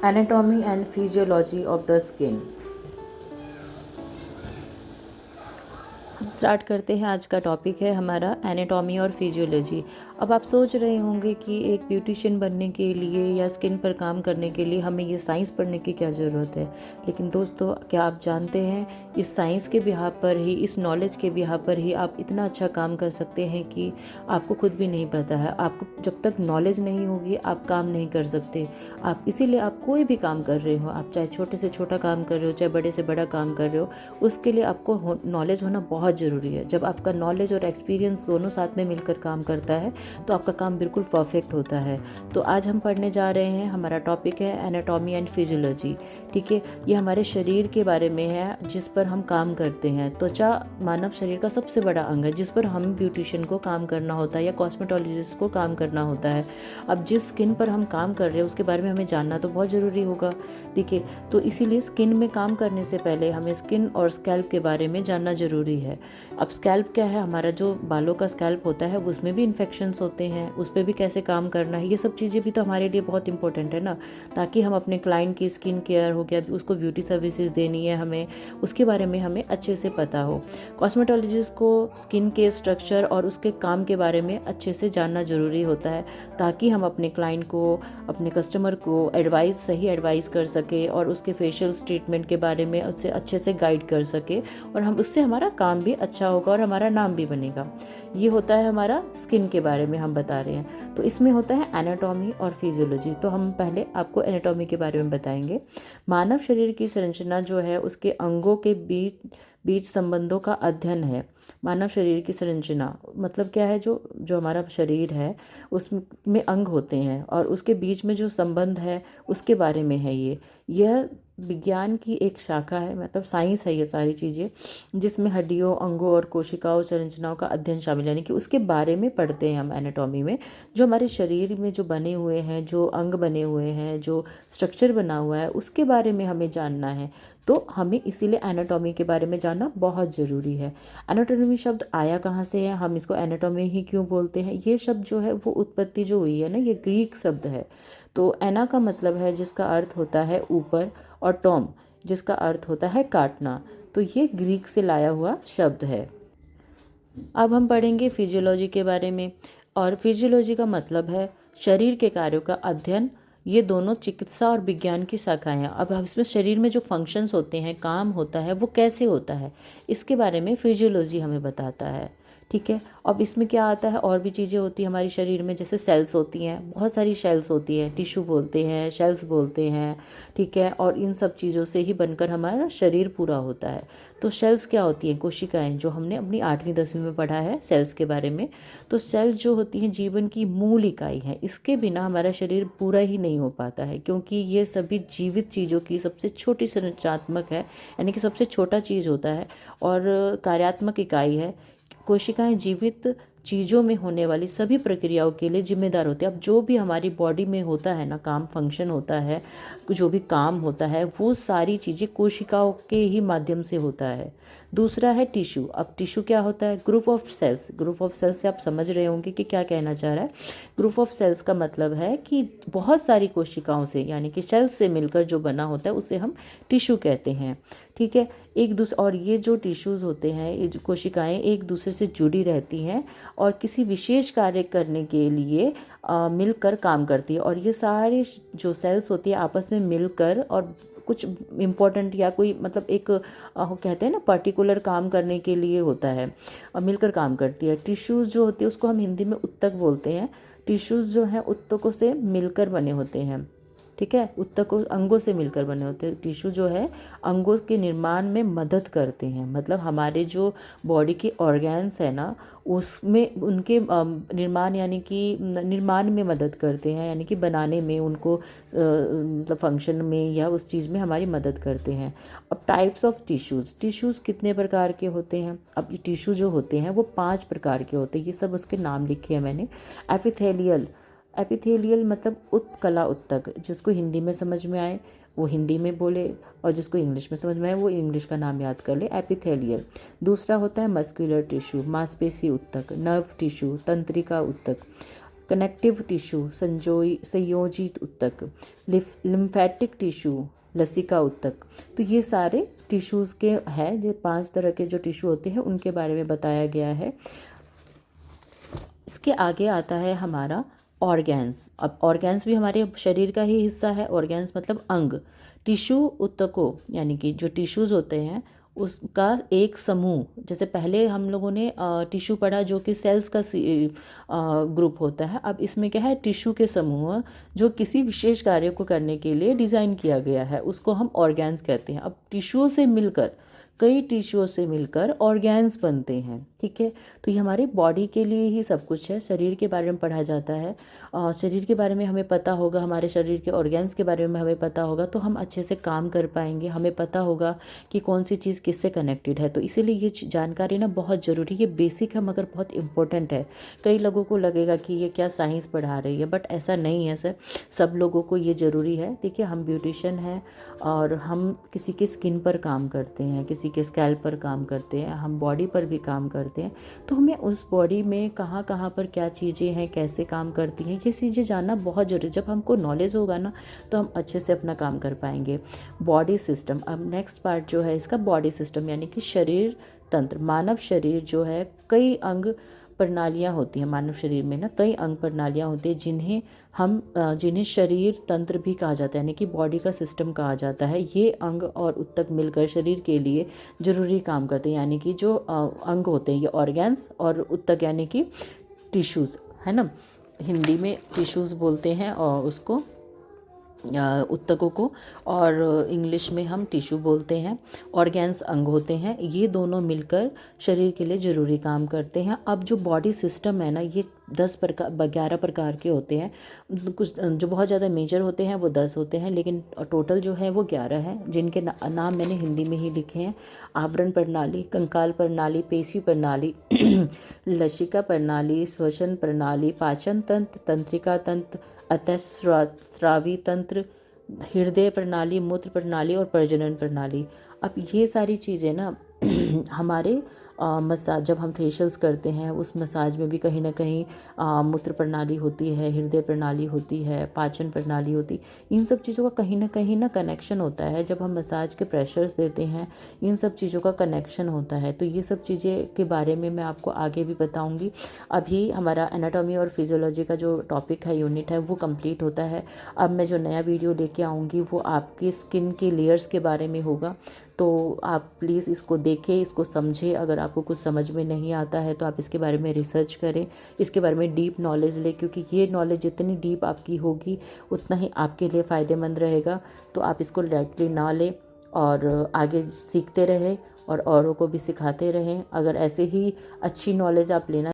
Anatomy and physiology of the skin। Start करते हैं। आज का टॉपिक है हमारा एनाटॉमी और फिजियोलॉजी। अब आप सोच रहे होंगे कि एक ब्यूटिशियन बनने के लिए या स्किन पर काम करने के लिए हमें ये साइंस पढ़ने की क्या ज़रूरत है। लेकिन दोस्तों, क्या आप जानते हैं इस साइंस के बिहाव पर ही, इस नॉलेज के बिहाव पर ही आप इतना अच्छा काम कर सकते हैं कि आपको खुद भी नहीं पता है। आपको जब तक नॉलेज नहीं होगी आप काम नहीं कर सकते। आप इसीलिए आप कोई भी काम कर रहे हो, आप चाहे छोटे से छोटा काम कर रहे हो, चाहे बड़े से बड़ा काम कर रहे हो, उसके लिए आपको नॉलेज होना बहुत ज़रूरी है। जब आपका नॉलेज और एक्सपीरियंस दोनों साथ में मिलकर काम करता है तो आपका काम बिल्कुल परफेक्ट होता है। तो आज हम पढ़ने जा रहे हैं, हमारा टॉपिक है एनाटॉमी एंड फिजियोलॉजी। ठीक है, ये हमारे शरीर के बारे में है जिस पर हम काम करते हैं। त्वचा मानव शरीर का सबसे बड़ा अंग है जिस पर हम ब्यूटिशियन को काम करना होता है या कॉस्मेटोलॉजिस्ट को काम करना होता है। अब जिस स्किन पर हम काम कर रहे हैं उसके बारे में हमें जानना तो बहुत ज़रूरी होगा। ठीक है, तो इसीलिए स्किन में काम करने से पहले हमें स्किन और स्कैल्प के बारे में जानना ज़रूरी है। अब स्कैल्प क्या है, हमारा जो बालों का स्कैल्प होता है उसमें भी इन्फेक्शंस होते हैं, उस पर भी कैसे काम करना है, ये सब चीज़ें भी तो हमारे लिए बहुत इंपॉर्टेंट है ना। ताकि हम अपने क्लाइंट की स्किन केयर हो गया, उसको ब्यूटी सर्विसेज देनी है हमें, उसके बारे में हमें अच्छे से पता हो। कॉस्मेटोलॉजिस्ट को स्किन के स्ट्रक्चर और उसके काम के बारे में अच्छे से जानना ज़रूरी होता है ताकि हम अपने क्लाइंट को, अपने कस्टमर को सही एडवाइस कर सके और उसके फेशियल ट्रीटमेंट के बारे में उससे अच्छे से गाइड कर सके, और हम उससे हमारा काम भी अच्छा होगा और हमारा नाम भी बनेगा। ये होता है हमारा स्किन के बारे में हम बता रहे हैं। तो इसमें होता है एनाटॉमी और फिजियोलॉजी। तो हम पहले आपको एनाटॉमी के बारे में बताएंगे। मानव शरीर की संरचना जो है उसके अंगों के बीच संबंधों का अध्ययन है। मानव शरीर की संरचना मतलब क्या है, जो जो हमारा शरीर है उसमें अंग होते हैं और उसके बीच में जो संबंध है उसके बारे में है। यह विज्ञान की एक शाखा है, मतलब साइंस है ये सारी चीज़ें, जिसमें हड्डियों, अंगों और कोशिकाओं संरचनाओं का अध्ययन शामिल है। यानी कि उसके बारे में पढ़ते हैं हम एनाटॉमी में। जो हमारे शरीर में जो बने हुए हैं, जो अंग बने हुए हैं, जो स्ट्रक्चर बना हुआ है, उसके बारे में हमें जानना है। तो हमें इसीलिए एनाटॉमी के बारे में जानना बहुत ज़रूरी है। एनाटॉमी शब्द आया कहाँ से है, हम इसको एनाटॉमी ही क्यों बोलते हैं, ये शब्द जो है वो उत्पत्ति जो हुई है ना, ये ग्रीक शब्द है। तो एना का मतलब है जिसका अर्थ होता है ऊपर, और टॉम जिसका अर्थ होता है काटना। तो ये ग्रीक से लाया हुआ शब्द है। अब हम पढ़ेंगे फिजियोलॉजी के बारे में। और फिजियोलॉजी का मतलब है शरीर के कार्यों का अध्ययन। ये दोनों चिकित्सा और विज्ञान की शाखाएं हैं। अब इसमें शरीर में जो फंक्शंस होते हैं, काम होता है, वो कैसे होता है, इसके बारे में फिजियोलॉजी हमें बताता है। ठीक है, अब इसमें क्या आता है, और भी चीज़ें होती हैं हमारी शरीर में, जैसे सेल्स होती हैं, बहुत सारी सेल्स होती हैं, टिश्यू बोलते हैं, सेल्स बोलते हैं। ठीक है, और इन सब चीज़ों से ही बनकर हमारा शरीर पूरा होता है। तो सेल्स क्या होती हैं, कोशिकाएं, जो हमने अपनी 8वीं 10वीं में पढ़ा है सेल्स के बारे में। तो सेल्स जो होती हैं जीवन की मूल इकाई है। इसके बिना हमारा शरीर पूरा ही नहीं हो पाता है, क्योंकि ये सभी जीवित चीज़ों की सबसे छोटी संरचनात्मक है, यानी कि सबसे छोटा चीज़ होता है और कार्यात्मक इकाई है। कोशिकाएं जीवित चीज़ों में होने वाली सभी प्रक्रियाओं के लिए जिम्मेदार होती है। अब जो भी हमारी बॉडी में होता है ना, काम, फंक्शन होता है, जो भी काम होता है, वो सारी चीज़ें कोशिकाओं के ही माध्यम से होता है। दूसरा है टिश्यू। अब टिश्यू क्या होता है, group of cells. Group of cells से आप समझ रहे होंगे कि क्या कहना चाह रहा है। ग्रुप ऑफ सेल्स का मतलब है कि बहुत सारी कोशिकाओं से, यानी कि सेल्स से मिलकर जो बना होता है उसे हम टिश्यू कहते हैं। ठीक है, एक दूसरे, और ये जो टिश्यूज़ होते हैं, ये जो कोशिकाएं एक दूसरे से जुड़ी रहती हैं और किसी विशेष कार्य करने के लिए मिलकर काम करती है। और ये सारी जो सेल्स होती है आपस में मिलकर और कुछ इम्पोर्टेंट या कोई मतलब एक कहते हैं ना पर्टिकुलर काम करने के लिए होता है और मिलकर काम करती है। टिश्यूज़ जो होती है उसको हम हिंदी में उत्तक बोलते हैं। टिश्यूज़ जो हैं उत्तकों से मिलकर बने होते हैं। ठीक है, उत्तकों अंगों से मिलकर बने होते हैं। टिश्यू जो है अंगों के निर्माण में मदद करते हैं, मतलब हमारे जो बॉडी के ऑर्गन्स है ना, उसमें उनके निर्माण, यानी कि निर्माण में मदद करते हैं, यानी कि बनाने में उनको मतलब फंक्शन में या उस चीज़ में हमारी मदद करते हैं। अब टाइप्स ऑफ टिश्यूज़ कितने प्रकार के होते हैं। अब ये टिश्यू जो होते हैं वो 5 प्रकार के होते हैं। ये सब उसके नाम लिखे हैं मैंने। एपिथेलियल मतलब उत्कला उत्तक, जिसको हिंदी में समझ में आए वो हिंदी में बोले, और जिसको इंग्लिश में समझ में आए वो इंग्लिश का नाम याद कर ले, एपिथेलियल। दूसरा होता है मस्कुलर टिश्यू, मांसपेशी उत्तक, नर्व टिश्यू, तंत्रिका उत्तक। कनेक्टिव टिश्यू संयोजित ऊतक, लिम्फेटिक टिश्यू लसिका ऊतक। तो ये सारे टिश्यूज़ के हैं, जो 5 तरह के जो टिश्यू होते हैं उनके बारे में बताया गया है। इसके आगे आता है हमारा ऑर्गेन्स। अब ऑर्गेन्स भी हमारे शरीर का ही हिस्सा है। ऑर्गेन्स मतलब अंग। टिश्यू ऊतकों यानी कि जो टिश्यूज़ होते हैं उसका एक समूह। जैसे पहले हम लोगों ने टिश्यू पढ़ा जो कि सेल्स का ग्रुप होता है। अब इसमें क्या है, टिश्यू के समूह जो किसी विशेष कार्य को करने के लिए डिज़ाइन किया गया है, उसको हम ऑर्गेन्स कहते हैं। अब टिश्यूओं से मिलकर, कई टिश्यूओं से मिलकर ऑर्गेन्स बनते हैं। ठीक है, तो ये हमारी बॉडी के लिए ही सब कुछ है। शरीर के बारे में पढ़ा जाता है। शरीर के बारे में हमें पता होगा, हमारे शरीर के ऑर्गेन्स के बारे में हमें पता होगा तो हम अच्छे से काम कर पाएंगे। हमें पता होगा कि कौन सी चीज़ किससे कनेक्टेड है। तो इसीलिए ये जानकारी ना बहुत ज़रूरी है। ये बेसिक है मगर बहुत इंपॉर्टेंट है। कई लोगों को लगेगा कि ये क्या साइंस पढ़ा रही है, बट ऐसा नहीं है सर। सब लोगों को ये ज़रूरी है। देखिए, हम ब्यूटिशियन हैं और हम किसी की स्किन पर काम करते हैं, किसी के स्कैल्प पर काम करते हैं, हम बॉडी पर भी काम करते हैं। तो हमें उस बॉडी में कहाँ कहाँ पर क्या चीज़ें हैं, कैसे काम करती हैं, ये चीज़ें जानना बहुत ज़रूरी है। जब हमको नॉलेज होगा ना तो हम अच्छे से अपना काम कर पाएंगे। बॉडी सिस्टम, अब नेक्स्ट पार्ट जो है इसका बॉडी सिस्टम यानी कि शरीर तंत्र। मानव शरीर जो है कई अंग प्रणालियाँ होती हैं। मानव शरीर में ना कई अंग प्रणालियाँ होती हैं जिन्हें शरीर तंत्र भी कहा जाता है, यानी कि बॉडी का सिस्टम कहा जाता है। ये अंग और ऊतक मिलकर शरीर के लिए ज़रूरी काम करते हैं। यानी कि जो अंग होते हैं ये ऑर्गेन्स, और ऊतक यानी कि टिश्यूज़ है ना। हिंदी में टिश्यूज़ बोलते हैं और उसको ऊतकों को, और इंग्लिश में हम टिश्यू बोलते हैं। ऑर्गेन्स अंग होते हैं, ये दोनों मिलकर शरीर के लिए ज़रूरी काम करते हैं। अब जो बॉडी सिस्टम है ना, ये 11 प्रकार के होते हैं। कुछ जो बहुत ज़्यादा मेजर होते हैं वो 10 होते हैं, लेकिन टोटल जो है वो 11 हैं, जिनके नाम मैंने हिंदी में ही लिखे हैं। आवरण प्रणाली, कंकाल प्रणाली, पेशी प्रणाली, लसिका प्रणाली, श्वसन प्रणाली, पाचन तंत्र, तंत्रिका तंत्र, अतःस्रावी तंत्र, हृदय प्रणाली, मूत्र प्रणाली और प्रजनन प्रणाली। अब ये सारी चीज़ें ना हमारे मसाज, जब हम फेशियल्स करते हैं उस मसाज में भी कहीं ना कहीं मूत्र प्रणाली होती है, हृदय प्रणाली होती है, पाचन प्रणाली होती। इन सब चीज़ों का कहीं ना कनेक्शन होता है। जब हम मसाज के प्रेशर्स देते हैं, इन सब चीज़ों का कनेक्शन होता है। तो ये सब चीज़ें के बारे में मैं आपको आगे भी बताऊँगी। अभी हमारा एनाटॉमी और फिजियोलॉजी का जो टॉपिक है, यूनिट है, वो कंप्लीट होता है। अब मैं जो नया वीडियो लेके आऊँगी वो आपकी स्किन के लेयर्स के बारे में होगा। तो आप प्लीज़ इसको देखें, इसको समझें। अगर आपको कुछ समझ में नहीं आता है तो आप इसके बारे में रिसर्च करें, इसके बारे में डीप नॉलेज लें, क्योंकि ये नॉलेज जितनी डीप आपकी होगी उतना ही आपके लिए फ़ायदेमंद रहेगा। तो आप इसको लाइटली ना लें और आगे सीखते रहें और औरों को भी सिखाते रहें। अगर ऐसे ही अच्छी नॉलेज आप लेना